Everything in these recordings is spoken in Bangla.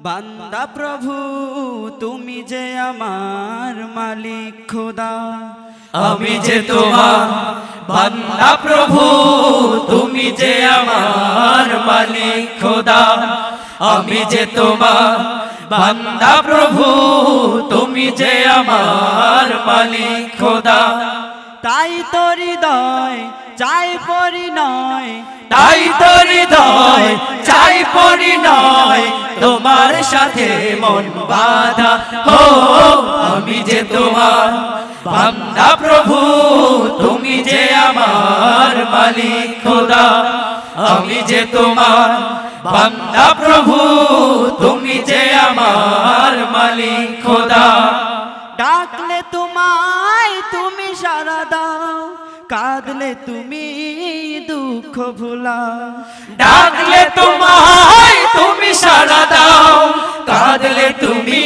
বান্দা প্রভু তুমি যে আমার মালিক খোদা, আমি যে তোমার বান্দা প্রভু তুমি যে আমার মালিক খোদা। আমি যে তোমার বান্দা প্রভু তুমি যে আমার মালিক খোদা। তাই তো হৃদয় চাই পরিণয়, তাই তো হৃদয় চাই পরিণয়, তোমার সাথে মন বাঁধা হো। আমি যে তোমার বান্দা প্রভু তুমি যে আমার মালিক খোদা। আমি যে তোমার বান্দা প্রভু তুমি যে আমার মালিক খোদা। ডাকলে তোমায় তুমি সাড়া দাও, কাঁদলে তুমি দুঃখ ভুলাও। ডাকলে তোমায় তুমি সাড়া দাও, কাঁদলে তুমি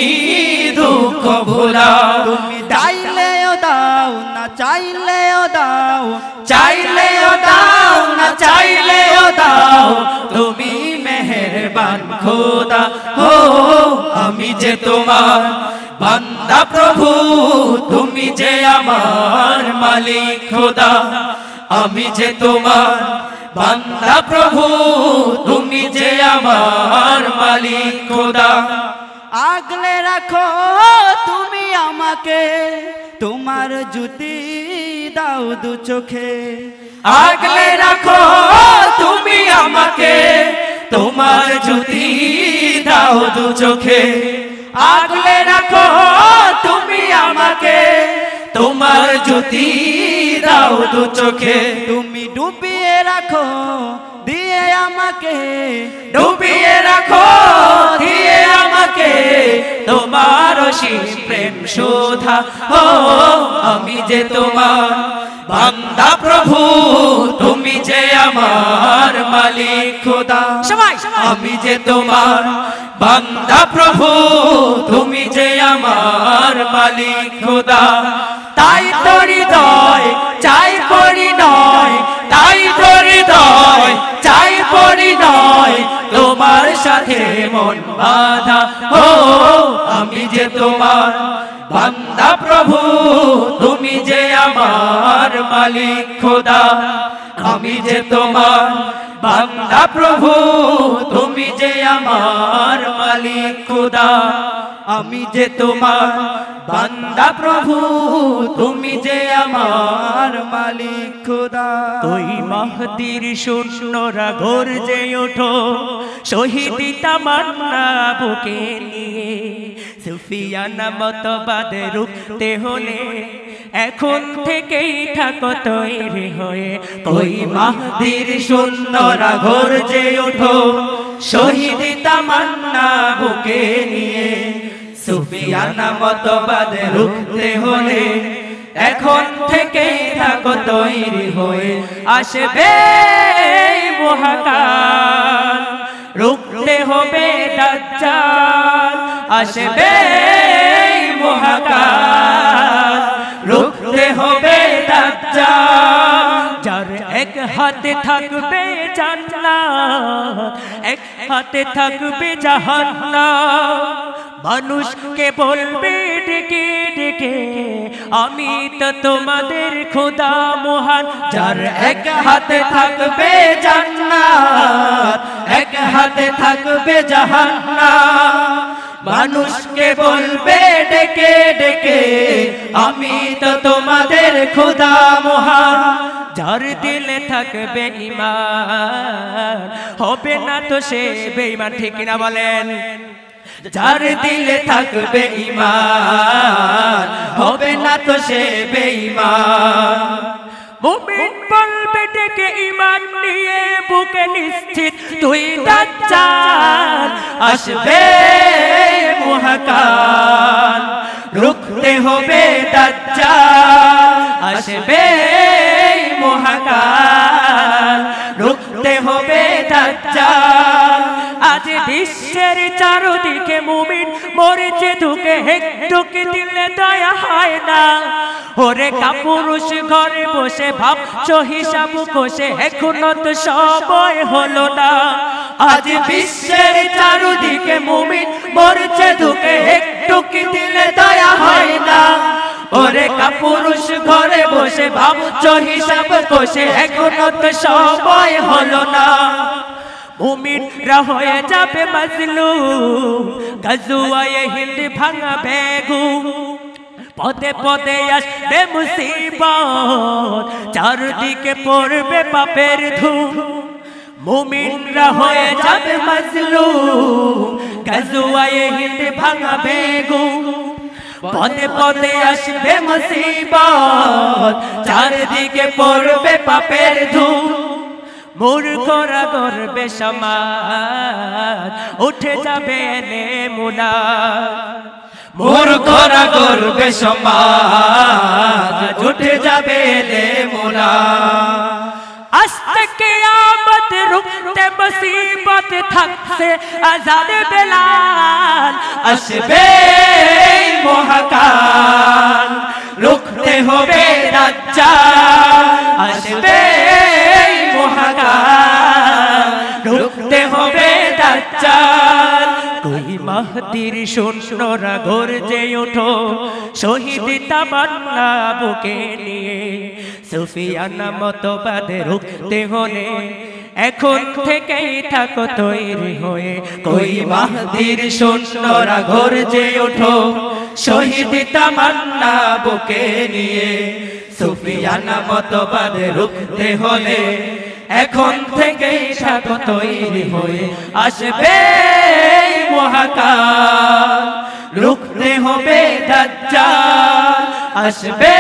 দুঃখ ভুলাও। তুমি চাইলেও দাও না চাইলেও দাও, চাইলেও দাও না চাইলেও দাও, তুমি মেহেরবান খোদা হো। আমি যে তোমার বান্দা প্রভু তুমি যে আমার মালিক খোদা। আমি যে তোমার বান্দা প্রভু তুমি যে আমার মালিক খোদা। আগলে রাখো তুমি আমাকে, তোমার জুতি দাও দু চোখে। আগলে রাখো তুমি আমাকে, তোমার জুতি দাও দু চোখে। আগলে রাখো তুমি আমাকে, তোমার জুতি দাও দু চোখে। তুমি ডুবিয়ে রাখো দিয়ে আমাকে, ডুবিয়ে রাখো দিয়ে আমাকে, তোমার অসীম প্রেম শোধা ও। আমি যে তোমার বান্দা প্রভু তুমি যে আমার মালিক খোদা। আমি যে তোমার বান্দা প্রভু তুমি যে আমার মালিক খোদা। তাই তো হৃদয় চাই পরিণয়, তাই তো হৃদয় চাই পরিণয়, তোমার সাথে মন বাঁধা ও। আমি যে তোমার বান্দা প্রভু তুমি যে আমার মালিক খোদা। আমি যে তোমার বান্দা প্রভু তুমি যে আমার মালিক খোদা। আমি যে তোমার বান্দা প্রভু তুমি যে আমার মালিক খোদা। ওই মাহদির সৈন্যরা গর্জে ওঠো, শহীদ তামান্না বুকে নিয়ে। সুফিয়ানা মতবাদ রুখতে হলে এখন থেকেই থাকো তৈরি হয়ে। ওই মাহদির সৈন্যরা গর্জে ওঠো, শহীদ তামান্না বুকে নিয়ে। সুফিয়ানা মতবাদ রুখতে হলে এখন থেকেই থাকো তৈরি হয়ে। আসবে মহাকাল, রুখতে হবে দাজ্জাল। আসবে মহাকাল, রুখতে হবে দাজ্জাল। যার এক হাতে থাকবে জান্নাত, এক হাতে থাকবে জাহান্নাম। মানুষকে বলবে ডেকে ডেকে আমি তো তোমাদের খোদা মহান। যার এক হাতে থাকবে জান্নাত, এক হাতে থাকবে জাহান্নাম। মানুষকে বলবে ডেকে ডেকে আমি তো তোমাদের খোদা মহান। যার দিলে থাকবে ঈমান, হবে না তো সে বেঈমান। ঠিক কিনা বলেন? যার দিলে থাকবে ঈমান, হবে না তো সে বেঈমান। মুমিন বলবে ডেকে ঈমান নিয়ে বুকে নিশ্চিত তুই দাজ্জাল। আসবে মহাকাল, রুখতে হবে দাজ্জাল। আসবে মহাকাল, রুখতে হবে দাজ্জাল। আজ বিশ্বের চারদিকে মুমিন মরেছে ধুকে, একটুকে দিলে দয়া হয় না। ওরে কাপুরুষ ঘরে বসে ভাবছো হিসাব কষে, এখনো তো সময় হলো না। আজ বিশ্বের চারদিকে মুমিন মরছে ধুকে, একটু কি দিলে দয়া হয় না? ওরে কাপুরুষ ঘরে বসে ভাবছো হিসাব কষে, এখনো তো সময় হলো না। মুমিনরা হয়ে যাবে মাজলুম, গাজওয়ায়ে হিন্দ ভাঙাবে ঘুম। পদে পদে আসবে মুসিবত, চারদিকে পড়বে পাপের ধুম। মুমিনরা হয়ে যাবে মাজলুম, গাজওয়ায়ে হিন্দ ভাঙাবে ঘুম। পদে পদে আসবে মুসিবত, চারদিকে পড়বে পাপের ধুম। মূর্খরা গর্বে সমাজ, উঠে যাবে নেমুনা। মূর্খরা গর্বে সমাজ, উঠে যাবে নেমুনা। আস্তে কিয়ামত রুখতে মুসিবত, থাকছে আজাদ বেলাল। আসবে মহাকাল, রুখতে হবে দাজ্জাল। আসবে মহাকাল, রুখতে হবে দাজ্জাল। কই মাহদির সৈন্যরা গর্জে ওঠো, শহীদ তামান্না বুকে নিয়ে। সুফিয়ানা মতবাদে রুখতে হলে এখন থেকেই থাকো তৈরি হয়ে। কই মাহদির সৈন্যরা গর্জে ওঠো, শহীদ তামান্না বুকে নিয়ে। সুফিয়ানা মতবাদে রুখতে হলে এখন থেকেই থাকো তৈরি হয়ে। আসবে মহাকাল, রুখতে হবে দাজ্জাল। আসবে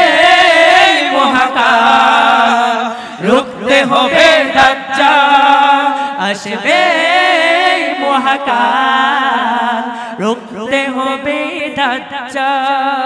মহাকাল, রুখতে হবে দাজ্জাল। আসবে মহাকাল, রুখতে হবে দাজ্জাল।